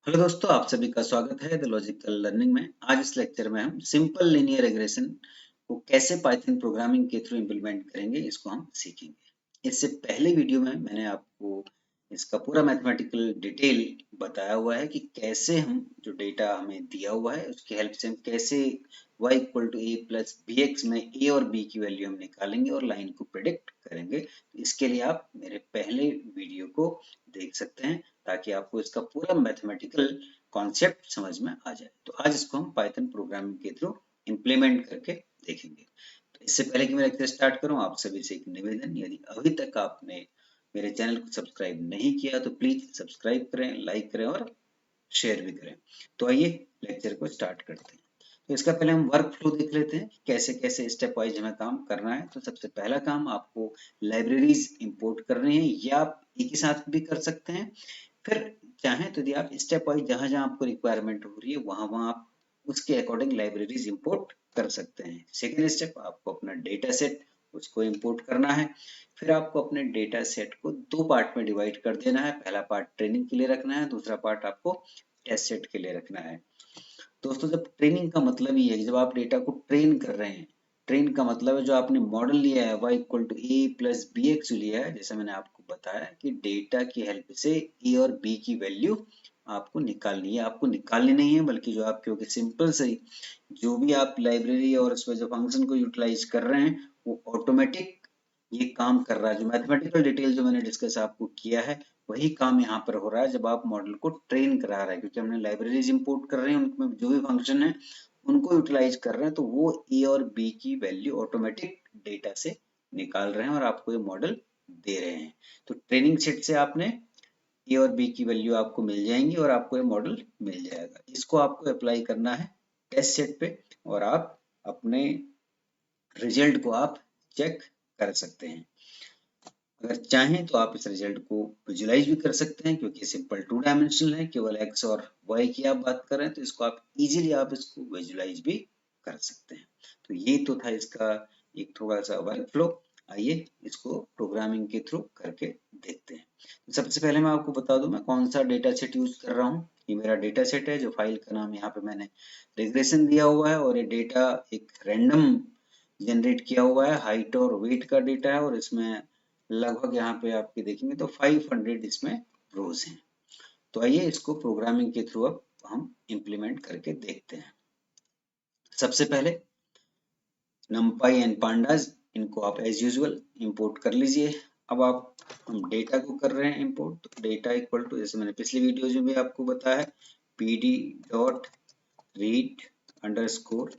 Hello दोस्तों, आप सभी का स्वागत है द लॉजिकल लर्निंग में। आज इस लेक्चर में हम सिंपल लीनियर रिग्रेशन को कैसे पाइथन प्रोग्रामिंग के थ्रू इम्प्लीमेंट करेंगे, इसको हम सीखेंगे। इससे पहले वीडियो में मैंने आपको इसका पूरा मैथमेटिकल डिटेल बताया हुआ है कि कैसे हम जो डेटा हमें दिया हुआ है उसकी हेल्प से हम कैसे y equal to A plus B X में a और b की वैल्यू हम निकालेंगे और लाइन को प्रिडिक्ट करेंगे। तो इसके लिए आप मेरे पहले वीडियो को देख सकते हैं ताकि आपको इसका पूरा मैथमेटिकल कॉन्सेप्ट समझ में आ जाए। तो आज इसको हम पाइथन प्रोग्रामिंग के थ्रू इम्प्लीमेंट करके देखेंगे। तो इससे पहले कि मैं लेक्चर स्टार्ट करूं, आप सभी से एक निवेदन, यदि अभी तक आपने मेरे चैनल को सब्सक्राइब नहीं किया तो प्लीज सब्सक्राइब करें, लाइक करें और शेयर भी करें। तो आइए लेक्चर को स्टार्ट करते हैं। तो इसका पहले हम वर्क फ्लो देख लेते हैं, कैसे कैसे स्टेप वाइज हमें काम करना है। तो सबसे पहला काम, आपको लाइब्रेरीज इंपोर्ट करनी है, या आप एक ही साथ भी कर सकते हैं। फिर चाहें तो यदि आप स्टेप वाइज जहां जहां आपको रिक्वायरमेंट हो रही है वहां वहां आप उसके अकॉर्डिंग लाइब्रेरीज इंपोर्ट कर सकते हैं। सेकेंड स्टेप, आपको अपना डेटा सेट उसको इंपोर्ट करना है। फिर आपको अपने डेटा सेट को दो पार्ट में डिवाइड कर देना है। पहला पार्ट ट्रेनिंग के लिए रखना है, दूसरा पार्ट आपको टेस्ट सेट के लिए रखना है। दोस्तों, जब ट्रेनिंग का मतलब ये है कि जब आप डेटा को ट्रेन कर रहे हैं, ट्रेन का मतलब है जो आपने मॉडल लिया है y equal to A plus B X लिया है, जैसे मैंने आपको बताया कि डेटा की हेल्प से a और b की वैल्यू आपको निकालनी है। आपको निकालनी नहीं है, बल्कि जो आप, क्योंकि सिंपल से जो भी आप लाइब्रेरी और उसमें जो फंक्शन को यूटिलाइज कर रहे हैं वो ऑटोमेटिक ये काम कर रहा है। जो मैथमेटिकल डिटेल जो मैंने डिस्कस आपको किया है वही काम यहाँ पर हो रहा है जब आप मॉडल को ट्रेन करा रहे हैं, क्योंकि हमने लाइब्रेरीज इंपोर्ट कर रहे हैं, उनमें जो भी फंक्शन है उनको यूटिलाइज कर रहे हैं, तो वो ए और बी की वैल्यू ऑटोमेटिक डेटा से निकाल रहे हैं और आपको ये मॉडल दे रहे हैं। तो ट्रेनिंग सेट से आपने ए और बी की वैल्यू आपको मिल जाएंगी और आपको ये मॉडल मिल जाएगा। इसको आपको अप्लाई करना है टेस्ट सेट पे और आप अपने रिजल्ट को आप चेक कर सकते हैं। अगर चाहें तो आप इस रिजल्ट को विजुलाइज भी कर सकते हैं, क्योंकि सिंपल टू डायमेंशनल है, केवल एक्स और वाई की आप बात कर रहे हैं, तो इसको आप इजीली आप इसको विजुलाइज भी कर सकते हैं। तो ये तो था इसका एक थोड़ा सा वर्क फ्लो। आइए इसको प्रोग्रामिंग के थ्रू करके देखते हैं। तो सबसे पहले मैं आपको बता दूं मैं कौन सा डेटा सेट यूज कर रहा हूँ। ये मेरा डेटा सेट है, जो फाइल का नाम यहाँ पे मैंने रिग्रेशन दिया हुआ है, और ये डेटा एक रैंडम जनरेट किया हुआ है, हाइट और वेट का डेटा है, और इसमें लगभग यहाँ पे आपके देखेंगे तो 500 इसमें रोज हैं। तो आइए इसको प्रोग्रामिंग के थ्रू अब हम इम्प्लीमेंट करके देखते हैं। सबसे पहले numpy एंड pandas, इनको आप एज यूजुअल इंपोर्ट कर लीजिए। अब आप हम डेटा को कर रहे हैं इंपोर्ट, तो डेटा इक्वल टू, जैसे मैंने पिछली वीडियोज में भी आपको बताया है, pd dot read underscore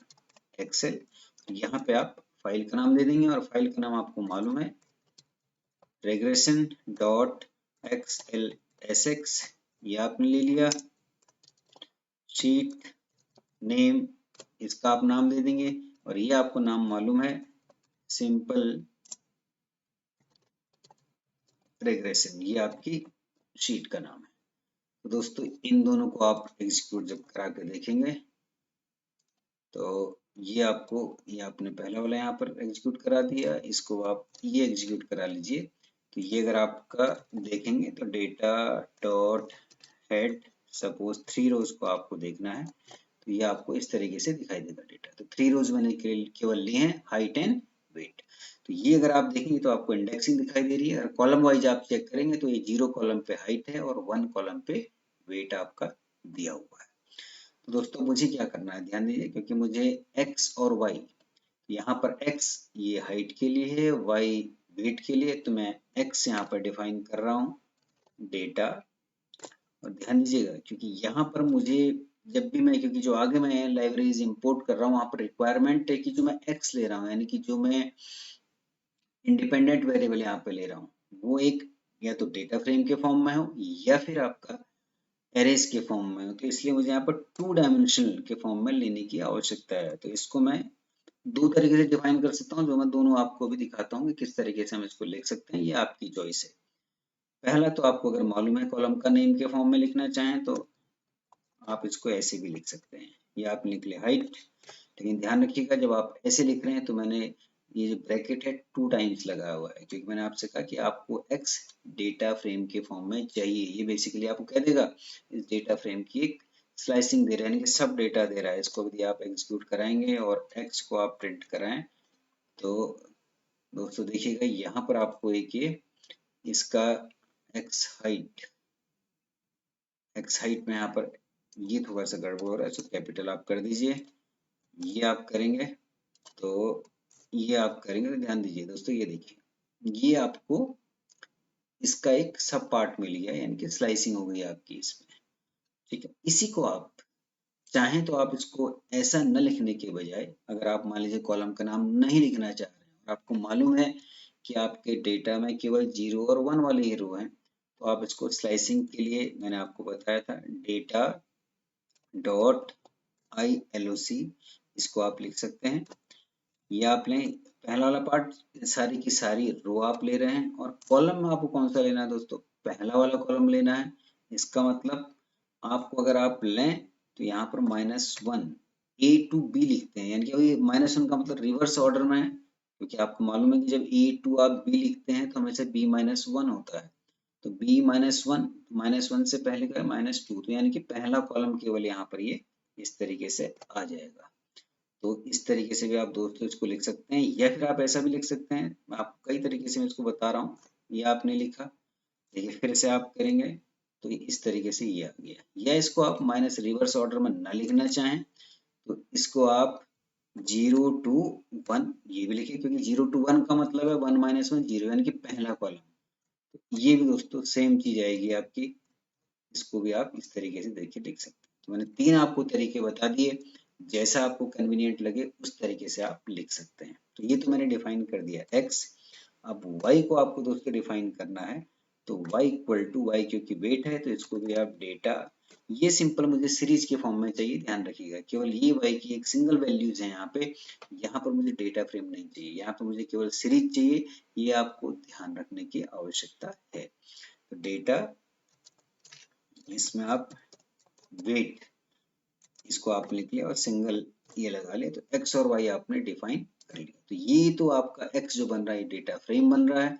Excel. यहाँ पे आप फाइल का नाम दे देंगे और फाइल का नाम आपको मालूम है regression डॉट xlsx, ये आपने ले लिया। शीट नेम, इसका आप नाम दे देंगे, और ये आपको नाम मालूम है सिंपल रेग्रेशन, ये आपकी शीट का नाम है। तो दोस्तों, इन दोनों को आप एग्जीक्यूट जब करा के देखेंगे तो ये आपको, ये आपने पहला वाला यहाँ पर एग्जीक्यूट करा दिया, इसको आप ये एग्जीक्यूट करा लीजिए। तो ये अगर आपका देखेंगे तो डेटा डॉट हेड, सपोज 3 रोज को आपको देखना है, तो ये आपको इस तरीके से दिखाई देगा डेटा। तो 3 रोज मैंने केवल लिए हैं, हाइट एंड वेट। तो ये अगर आप देखेंगे तो आपको इंडेक्सिंग दिखाई दे रही है। अगर कॉलम वाइज आप चेक करेंगे तो ये 0 कॉलम पे हाइट है और 1 कॉलम पे वेट आपका दिया हुआ है। तो दोस्तों, मुझे क्या करना है, ध्यान दीजिए, क्योंकि मुझे x और y, यहाँ पर x ये हाइट के लिए है, y वेट के लिए, तो मैं x यहाँ पर डिफाइन कर रहा हूँ डेटा। और ध्यान दीजिएगा, क्योंकि यहाँ पर मुझे जब भी मैं, क्योंकि जो आगे मैं लाइब्रेरीज इंपोर्ट कर रहा हूँ वहाँ पर रिक्वायरमेंट है कि जो मैं x ले रहा हूँ, यानी कि जो मैं इंडिपेंडेंट वेरिएबल यहाँ पे ले रहा हूँ, वो एक या तो डेटा फ्रेम के फॉर्म में हो या फिर आपका एरेज के फॉर्म में हो। तो इसलिए मुझे यहाँ पर 2 डायमेंशनल के फॉर्म में लेने की आवश्यकता है। तो इसको मैं दो तरीके से डिफाइन कर सकता हूँ, जो मैं दोनों आपको भी दिखाता हूँ कि किस तरीके से हम इसको लिख सकते हैं, ये आपकी चॉइस है। पहला तो आपको अगर मालूम है कॉलम का नेम के फॉर्म में लिखना चाहें तो आप इसको ऐसे भी लिख सकते हैं, ये आप लिख ले हाइट। लेकिन ध्यान रखिएगा, जब आप ऐसे लिख रहे हैं तो मैंने ये जो ब्रैकेट है 2 टाइम्स लगा हुआ है, क्योंकि मैंने आपसे कहा कि आपको x डेटा फ्रेम के फॉर्म में चाहिए। ये बेसिकली आपको कह देगा इस डेटा फ्रेम की एक स्लाइसिंग दे रहा है, यानी कि सब डेटा दे रहा है। इसको यदि आप एग्जीक्यूट कराएंगे और x को आप प्रिंट कराएं तो दोस्तों देखिएगा यहाँ पर आपको एक ये इसका x हाइट में यहाँ पर ये थोड़ा सा गड़बड़ हो रहा है, तो कैपिटल आप कर दीजिए। ये आप करेंगे तो ध्यान दीजिए दोस्तों, ये देखिए ये आपको इसका एक सब पार्ट मिल गया, यानी कि स्लाइसिंग हो गई आपकी इसमें। ठीक है, इसी को आप चाहें तो आप इसको ऐसा न लिखने के बजाय, अगर आप मान लीजिए कॉलम का नाम नहीं लिखना चाह रहे हैं और आपको मालूम है कि आपके डेटा में केवल 0 और 1 वाले ही रो हैं, तो आप इसको स्लाइसिंग के लिए मैंने आपको बताया था डेटा डॉट ILOC, इसको आप लिख सकते हैं। ये आप लें पहला वाला पार्ट, सारी की सारी रो आप ले रहे हैं, और कॉलम में आपको कौन सा लेना है दोस्तों, पहला वाला कॉलम लेना है। इसका मतलब आपको अगर आप लें तो यहाँ पर -1 A to B लिखते हैं, यानी कि -1 का मतलब रिवर्स ऑर्डर में है, क्योंकि आपको मालूम है कि जब A to आप B लिखते हैं तो हमेशा B-1 होता है। तो B-1 -1 से पहले का -2, तो यानी कि पहला कॉलम केवल यहाँ पर ये इस तरीके से आ जाएगा। तो इस तरीके से भी आप दोस्तों इसको लिख सकते हैं, या फिर आप ऐसा भी लिख सकते हैं। आप कई तरीके से मैं इसको बता रहा हूँ, ये आपने लिखा, देखिए फिर से आप करेंगे तो इस तरीके से ये आ गया। या इसको आप माइनस रिवर्स ऑर्डर में ना लिखना चाहें तो इसको आप 0 to 1 ये भी लिखिए, क्योंकि 0 to 1 का मतलब है 1 - 1 0, यानी कि पहला कॉलम। तो ये भी दोस्तों सेम चीज आएगी आपकी, इसको भी आप इस तरीके से देखिए लिख सकते हैं। तो मैंने 3 आपको तरीके बता दिए, जैसा आपको कन्वीनियंट लगे उस तरीके से आप लिख सकते हैं। तो ये तो मैंने डिफाइन कर दिया x। अब y को आपको दोस्तों डिफाइन करना है, तो y इक्वल टू y, क्योंकि वेट है तो इसको भी आप डेटा, ये सिंपल मुझे सीरीज के फॉर्म में चाहिए, ध्यान रखिएगा। केवल ये y की एक सिंगल वैल्यूज है यहाँ पे, यहाँ पर मुझे डेटा फ्रेम नहीं चाहिए, यहाँ पर मुझे केवल सीरीज चाहिए। ये आपको ध्यान रखने की आवश्यकता है। तो डेटा, इसमें आप वेट, इसको आप लिख लिया और सिंगल ये लगा लिया, तो x और y आपने डिफाइन कर लिया। तो ये तो आपका x जो बन रहा है डेटा फ्रेम बन रहा है,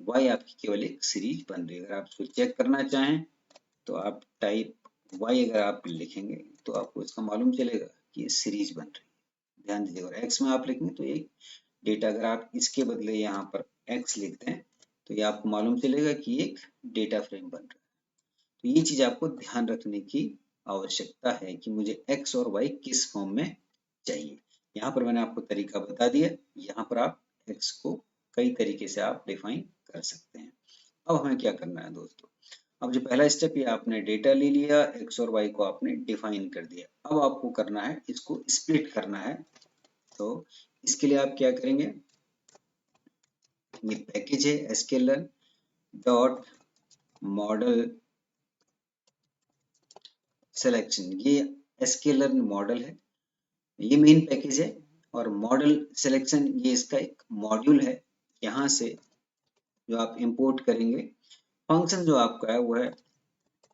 y आपकी केवल एक सीरीज बन रही है। अगर आप इसको चेक करना चाहें तो आप टाइप y अगर आप लिखेंगे तो आपको इसका मालूम चलेगा कि ये सीरीज बन रही है। ध्यान दीजिएगा, और x में आप लिखेंगे तो एक डेटा, अगर आप इसके बदले यहाँ पर x लिखते हैं तो ये आपको मालूम चलेगा कि एक डेटा फ्रेम बन रहा है। तो ये चीज आपको ध्यान रखने की आवश्यकता है कि मुझे x और y किस फॉर्म में चाहिए। यहाँ पर मैंने आपको तरीका बता दिया, यहाँ पर आप x को कई तरीके से आप डिफाइन कर सकते हैं। अब हमें क्या करना है दोस्तों, अब जो पहला स्टेप, ये आपने डेटा ले लिया, x और y को आपने डिफाइन कर दिया। अब आपको करना है इसको स्प्लिट करना है। तो इसके लिए आप क्या करेंगे, ये पैकेज है sklearn डॉट मॉडल सिलेक्शन, ये sklearn मॉडल है, ये मेन पैकेज है। और मॉडल सिलेक्शन ये इसका एक मॉड्यूल है। यहाँ से जो आप इंपोर्ट करेंगे, फंक्शन जो आपका है वो है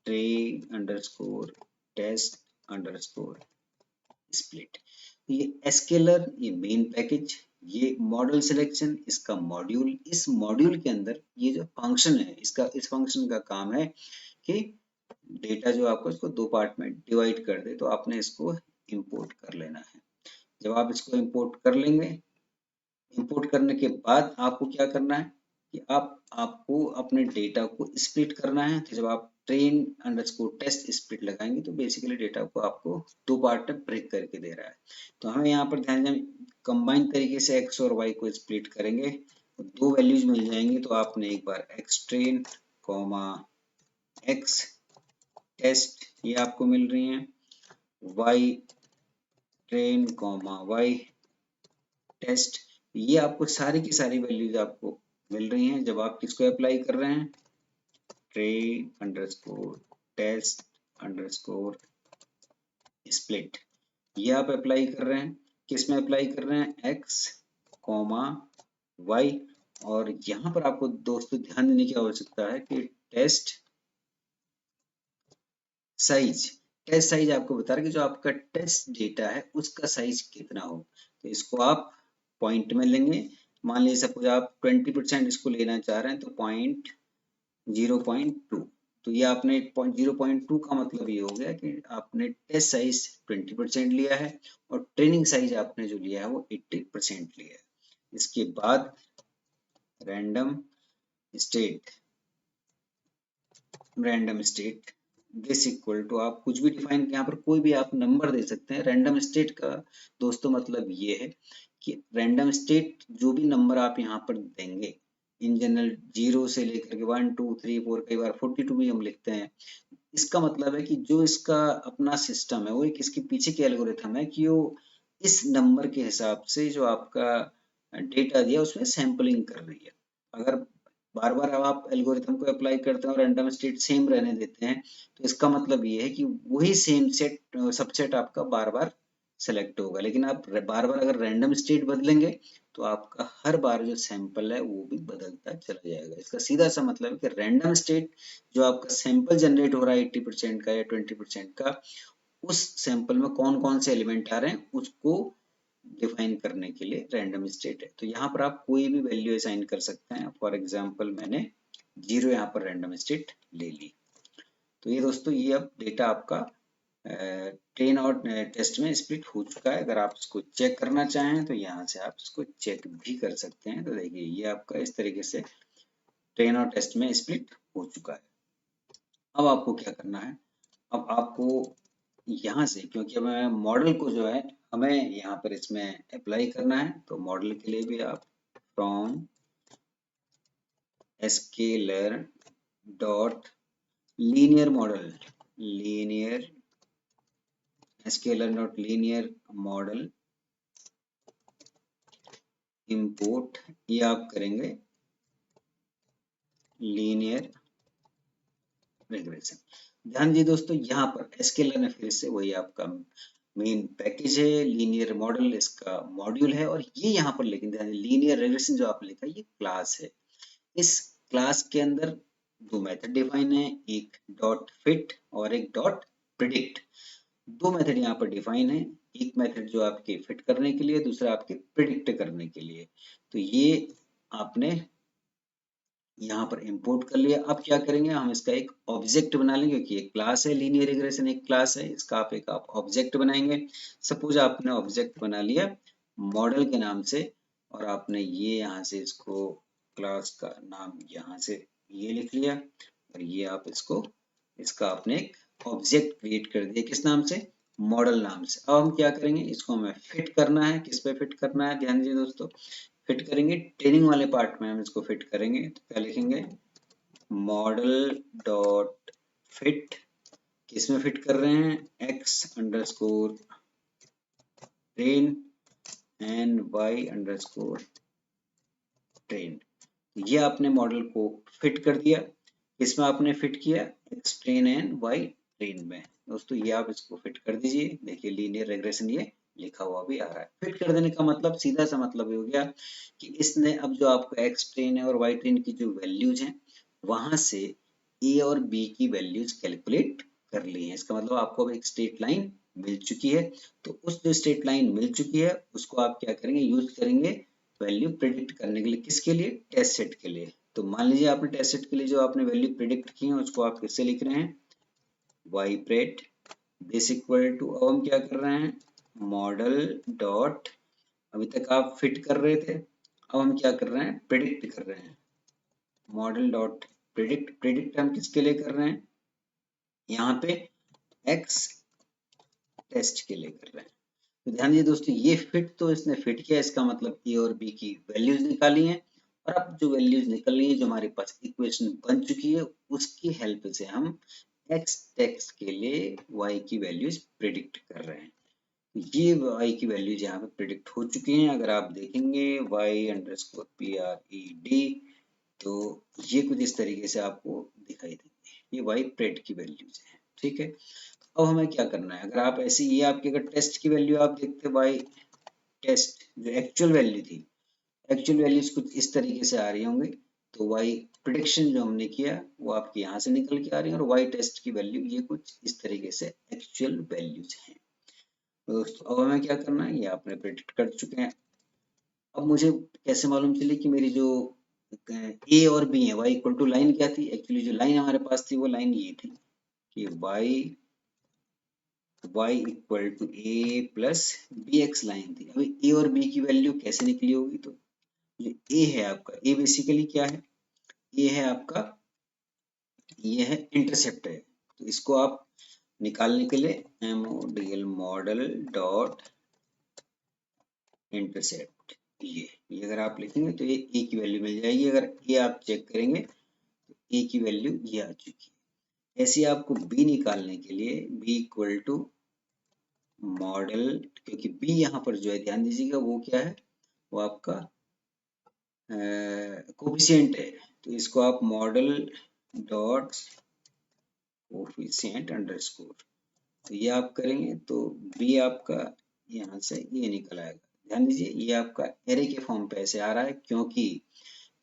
tray_test_split। ये स्केलर, ये मेन पैकेज, ये मॉडल सिलेक्शन इसका मॉड्यूल। इस मॉड्यूल के अंदर ये जो फंक्शन है, इसका इस फंक्शन का काम है कि डेटा जो आपको इसको दो पार्ट में डिवाइड कर दे, तो आपने इसको इंपोर्ट कर लेना है। जब आप इसको इंपोर्ट कर लेंगे, इंपोर्ट करने के बाद आपको क्या करना है कि आपको अपने डेटा को स्प्लिट करना है। तो जब आप train_test स्प्लिट लगाएंगे तो बेसिकली डेटा को आपको दो पार्ट में ब्रेक करके दे रहा है। तो हमें यहाँ पर ध्यान दें, कंबाइन तरीके से x और y को स्प्लिट करेंगे तो दो वैल्यूज मिल जाएंगी। तो आपने एक बार xtrain, x टेस्ट ये आपको मिल रही हैं, ytrain, y टेस्ट, ये आपको सारी की सारी वैल्यूज आपको मिल रही हैं। जब आप किसको अप्लाई कर रहे हैं, train_test_split, ये आप अप्लाई कर रहे हैं। किस में अप्लाई कर रहे हैं, x, y। और यहाँ पर आपको दोस्तों ध्यान देने की आवश्यकता है कि टेस्ट साइज आपको बता रहा है कि जो आपका टेस्ट डेटा है उसका साइज कितना हो। तो इसको आप पॉइंट में लेंगे। मान लीजिए सपोज आप 20% इसको लेना चाह रहे हैं तो 0.2, तो ये आपने 0.2 का मतलब ये हो गया कि आपने टेस्ट साइज 20% लिया है और ट्रेनिंग साइज आपने जो लिया है वो 80% लिया है। इसके बाद random state this equal to, आप कुछ भी डिफाइन, यहाँ पर कोई भी आप नंबर दे सकते हैं। रैंडम स्टेट का दोस्तों मतलब ये है कि रैंडम स्टेट जो भी नंबर आप यहाँ पर देंगे, इन जनरल 0 से लेकर के 1 2 3 4, कई बार 42 भी हम लिखते हैं। इसका मतलब है कि जो इसका अपना सिस्टम है वो एक इसके पीछे की एल्गोरिथम है कि वो इस नंबर के हिसाब से जो आपका डेटा दिया उसमें सैंपलिंग कर रही है। अगर बार बार आप एल्गोरिथम को अप्लाई करते हैं और रैंडम स्टेट सेम रहने देते हैं तो इसका मतलब ये है कि वही सेम सेट सबसेट आपका बार बार सेलेक्ट होगा। लेकिन आप बार बार अगर रैंडम स्टेट बदलेंगे तो आपका हर बार जो सैंपल है वो भी बदलता चला जाएगा। इसका सीधा सा मतलब है कि रैंडम स्टेट जो आपका सैंपल जनरेट हो रहा है 80% का या 20% का, उस सैंपल में कौन कौन से एलिमेंट आ रहे हैं उसको डिफाइन करने के लिए रैंडम स्टेट है। तो यहाँ पर आप कोई भी वैल्यू असाइन कर सकते हैं। फॉर एग्जांपल मैंने 0 यहाँ पर रैंडम स्टेट ले ली। तो ये दोस्तों ये अब डेटा आपका ट्रेन और टेस्ट में स्प्लिट हो चुका है। अगर आप इसको चेक करना चाहें तो यहाँ से आप इसको चेक भी कर सकते हैं। तो देखिए ये आपका इस तरीके से ट्रेन और टेस्ट में स्प्लिट हो चुका है। अब आपको क्या करना है, अब आपको यहाँ से, क्योंकि हमें मॉडल को जो है हमें यहाँ पर इसमें अप्लाई करना है, तो मॉडल के लिए भी आप from scaler dot linear model, linear scaler dot linear model import, ये आप करेंगे लीनियर रिग्रेशन। ध्यान दीजिए दोस्तों यहाँ पर स्केलर में फिर से वही आपका मेन पैकेज है, लीनियर मॉडल इसका मॉड्यूल है और ये यहाँ पर, लेकिन ध्यान लीनियर रिग्रेशन जो आपने लिखा ये क्लास है। इस क्लास के अंदर दो मेथड डिफाइन है, एक डॉट फिट और एक डॉट प्रिडिक्ट। दो मेथड यहाँ पर डिफाइन है, एक मेथड जो आपके फिट करने के लिए, दूसरा आपके प्रिडिक्ट करने के लिए। तो ये आपने यहाँ पर इंपोर्ट कर लिया। अब क्या करेंगे, हम इसका एक ऑब्जेक्ट बना लेंगे क्योंकि एक क्लास है, लीनियर रिग्रेशन एक क्लास है, इसका आप ऑब्जेक्ट बनाएंगे। सपोज आपने ऑब्जेक्ट बना लिया मॉडल के नाम से और आपने ये यहाँ से इसको क्लास का नाम यहाँ से ये लिख लिया और ये आप इसको, इसका आपने एक ऑब्जेक्ट क्रिएट कर दिया किस नाम से, मॉडल नाम से। अब हम क्या करेंगे, इसको हमें फिट करना है। किस पे फिट करना है, ध्यान दीजिए दोस्तों, फिट करेंगे ट्रेनिंग वाले पार्ट में हम इसको फिट करेंगे। तो क्या लिखेंगे, मॉडल डॉट फिट, किसमें फिट कर रहे हैं, x underscore train and y underscore train. ये आपने मॉडल को फिट कर दिया, इसमें आपने फिट किया x train and y train में। दोस्तों ये आप इसको फिट कर दीजिए, देखिए लीनियर रिग्रेशन ये लिखा हुआ भी आ रहा है। फिट कर देने का मतलब सीधा सा मतलब ये हो गया कि इसने अब जो आपका x ट्रेन है और y ट्रेन की जो वैल्यूज हैं वहां से a और b की वैल्यूज कैलकुलेट कर ली है। इसका मतलब आपको अब एक स्ट्रेट लाइन मिल चुकी है। तो उस जो स्ट्रेट लाइन मिल चुकी है उसको आप क्या करेंगे, यूज करेंगे वैल्यू प्रिडिक्ट करने के लिए। किसके लिए, टेस्ट सेट के लिए। तो मान लीजिए आपने टेस्ट सेट के लिए जो आपने वैल्यू प्रिडिक्ट की है उसको आप किससे लिख रहे हैं, y pred this equal to, अब हम क्या कर रहे हैं, मॉडल डॉट, अभी तक आप फिट कर रहे थे, अब हम क्या कर रहे हैं, प्रिडिक्ट कर रहे हैं। मॉडल डॉट प्रिडिक्ट, प्रिडिक्ट हम किसके लिए कर रहे हैं, यहाँ पे x टेस्ट के लिए कर रहे हैं। तो ध्यान दीजिए दोस्तों, ये फिट तो इसने फिट किया, इसका मतलब ए और बी की वैल्यूज निकाली हैं और अब जो वैल्यूज निकल रही है, जो हमारे पास इक्वेशन बन चुकी है, उसकी हेल्प से हम x टेक्स्ट के लिए y की वैल्यूज प्रिडिक्ट कर रहे हैं। ये y की वैल्यूज यहाँ पे प्रिडिक्ट हो चुकी हैं। अगर आप देखेंगे y अंडरस्कोर PRED, तो ये कुछ इस तरीके से आपको दिखाई देंगे, ये y प्रेड की वैल्यूज है। ठीक है, अब हमें क्या करना है, अगर आप ऐसे, ये आपकी अगर टेस्ट की वैल्यू आप देखते y टेस्ट जो एक्चुअल वैल्यू थी, एक्चुअल वैल्यूज कुछ इस तरीके से आ रही होंगी। तो y प्रिडिक्शन जो हमने किया वो आपके यहाँ से निकल के आ रही है और y टेस्ट की वैल्यू ये कुछ इस तरीके से एक्चुअल वैल्यूज हैं। दोस्तों अब हमें क्या करना है, ये आपने प्रिडिक्ट कर चुके हैं। अब मुझे कैसे मालूम चली कि मेरी जो ए और बी है, y इक्वल टू लाइन क्या थी? एक्चुअली जो लाइन हमारे पास थी वो लाइन ये थी कि y equal to A plus B X line थी। अभी ए और बी की वैल्यू कैसे निकली होगी? तो जो ए है आपका, ए बेसिकली क्या है? ये है आपका, ये है इंटरसेप्ट है। तो इसको आप निकालने के लिए MODL मॉडल डॉट इंटरसेप्ट, ये अगर आप लिखेंगे तो ये ए की वैल्यू मिल जाएगी। अगर ये आप चेक करेंगे तो ए की वैल्यू ये आ चुकी है। ऐसे आपको बी निकालने के लिए बी इक्वल टू मॉडल, क्योंकि बी यहाँ पर जो है ध्यान दीजिएगा वो क्या है, वो आपका कोफिशिएंट है। तो इसको आप मॉडल डॉट कोफिशिएंट अंडरस्कोर, तो ये आप करेंगे तो बी आपका यहाँ से ये निकल आएगा। ध्यान दीजिए ये आपका एरे के फॉर्म पे ऐसे आ रहा है, क्योंकि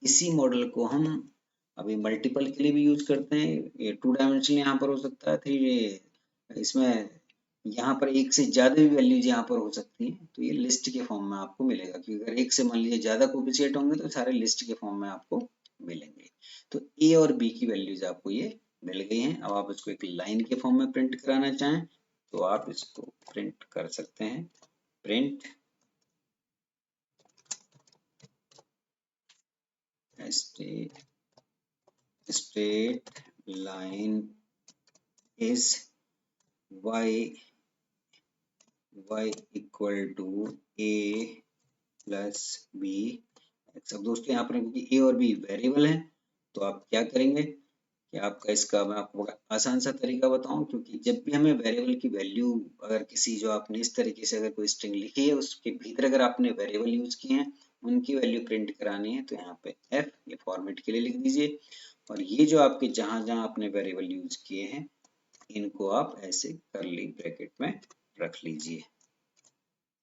इसी मॉडल को हम अभी मल्टीपल के लिए भी यूज करते हैं। ये 2 डायमेंशनल यहाँ पर हो सकता है, 3 इसमें यहाँ पर एक से ज्यादा भी वैल्यूज यहाँ पर हो सकती है। तो ये लिस्ट के फॉर्म में आपको मिलेगा, क्योंकि अगर एक से मान लीजिए ज्यादा कोफिशिएंट होंगे तो सारे लिस्ट के फॉर्म में आपको मिलेंगे। तो ए और बी की वैल्यूज आपको ये मिल गई हैं। अब आप इसको एक लाइन के फॉर्म में प्रिंट कराना चाहें तो आप इसको प्रिंट कर सकते हैं, print straight line is y equal to a plus B X. अब दोस्तों यहाँ पर क्योंकि ए और बी वेरिएबल हैं तो आप क्या करेंगे कि आपका इसका मैं आपको आसान सा तरीका बताऊं, क्योंकि जब भी हमें वेरिएबल की वैल्यू, अगर किसी जो आपने इस तरीके से अगर कोई स्ट्रिंग लिखी है उसके भीतर अगर आपने वेरिएबल यूज किए हैं उनकी वैल्यू प्रिंट करानी है तो यहाँ पे f ये फॉर्मेट के लिए लिख दीजिए, और ये जो आपके जहां जहां आपने वेरिएबल यूज किए हैं इनको आप ऐसे कर्ली ब्रैकेट में रख लीजिए।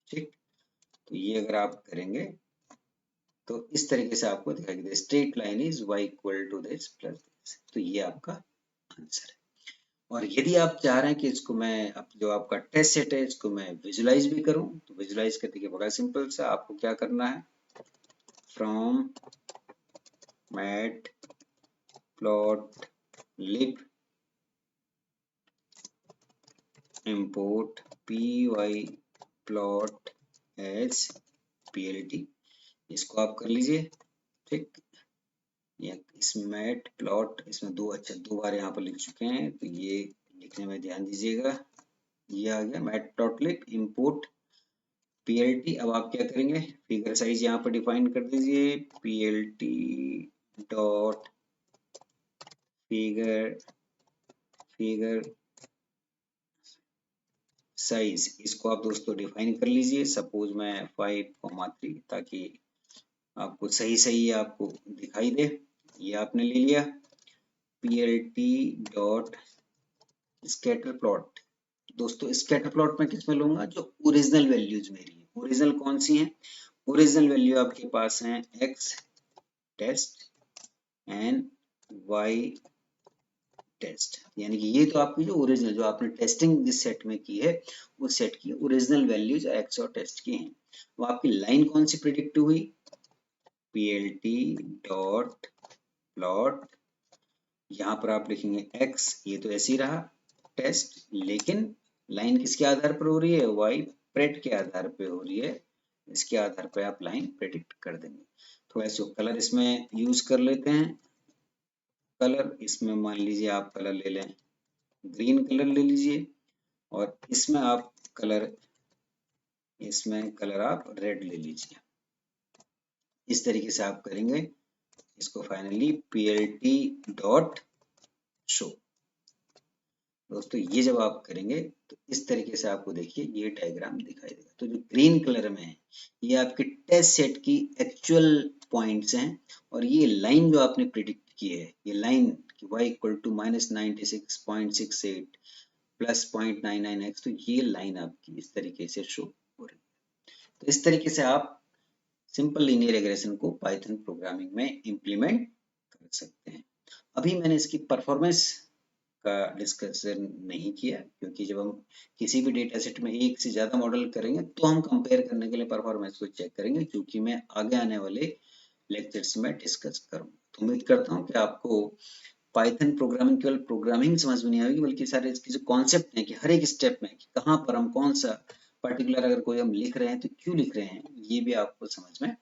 ठीक, तो ये अगर आप करेंगे तो इस तरीके से आपको दिखाई दे straight line is y equal to this plus this, तो ये आपका आंसर है। और यदि आप चाह रहे हैं कि इसको मैं अब जो आपका टेस्ट सेट है इसको मैं विजुलाइज भी करूं, तो विजुलाइज करने के बड़ा सिंपल सा आपको क्या करना है, from matplotlib import py plot as plt, इसको आप कर लीजिए। ठीक, या इस मैट प्लॉट इसमें दो बार यहाँ पर लिख चुके हैं तो ये लिखने में ध्यान दीजिएगा। ये आ गया मैट प्लॉट लिब इंपोर्ट plt। अब आप क्या करेंगे, फिगर साइज यहाँ पर डिफाइन कर दीजिए, plt डॉट फिगर साइज, इसको आप दोस्तों डिफाइन कर लीजिए। सपोज मैं 5,3 ताकि आपको सही आपको दिखाई दे। ये आपने ले लिया। plt डॉट स्कैटर प्लॉट, दोस्तों स्कैटर प्लॉट में किसमें लूंगा, जो ओरिजिनल वैल्यूज मेरी है। ओरिजिनल कौन सी है? ओरिजिनल वैल्यू आपके पास है x test and y test, यानी कि ये तो आपकी जो ओरिजिनल जो आपने टेस्टिंग जिस सेट में की है उस सेट की ओरिजिनल वैल्यूज x और टेस्ट की हैं। वो आपकी लाइन कौन सी प्रिडिक्ट हुई, plt डॉट प्लॉट, यहाँ पर आप लिखेंगे x, ये तो ऐसे ही रहा टेस्ट, लेकिन लाइन किसके आधार पर हो रही है, y प्रेड के आधार पे हो रही है, इसके आधार पे आप लाइन प्रेडिक्ट कर देंगे। तो ऐसे कलर इसमें यूज कर लेते हैं। कलर इसमें मान लीजिए आप कलर ले लें, ग्रीन कलर ले लीजिए, और इसमें आप कलर आप रेड ले लीजिए। इस तरीके से आप करेंगे इसको। फाइनली plt डॉट शो, दोस्तों ये जब आप करेंगे तो इस तरीके से आपको देखिए ये डायग्राम दिखाई देगा। तो जो ग्रीन कलर में है ये आपके टेस्ट सेट की एक्चुअल पॉइंट्स हैं, और ये लाइन जो आपने प्रिडिक्ट की है, ये line y equal to -96.68 plus 0.99x, तो ये लाइन आपकी इस तरीके से शो हो रही है। तो इस तरीके से आप सिंपल लीनियर रिग्रेशन को पाइथन प्रोग्रामिंग में इम्प्लीमेंट कर सकते हैं। अभी मैंने इसकी परफॉर्मेंस का डिस्कशन नहीं किया, क्योंकि जब हम किसी भी डेटा सेट में एक से ज़्यादा मॉडल करेंगे तो हम कंपेयर करने के लिए परफॉर्मेंस को चेक करेंगे, जो कि मैं आगे आने वाले लेक्चर्स में डिस्कस करूँगा। तो उम्मीद करता हूँ कि आपको पाइथन प्रोग्रामिंग केवल प्रोग्रामिंग समझ में नहीं आएगी, बल्कि सारे इसके जो कॉन्सेप्ट हैं कि हर एक स्टेप में कि कहाँ पर हम कौन सा पर्टिकुलर अगर कोई हम लिख रहे हैं तो क्यों लिख रहे हैं, ये भी आपको समझ में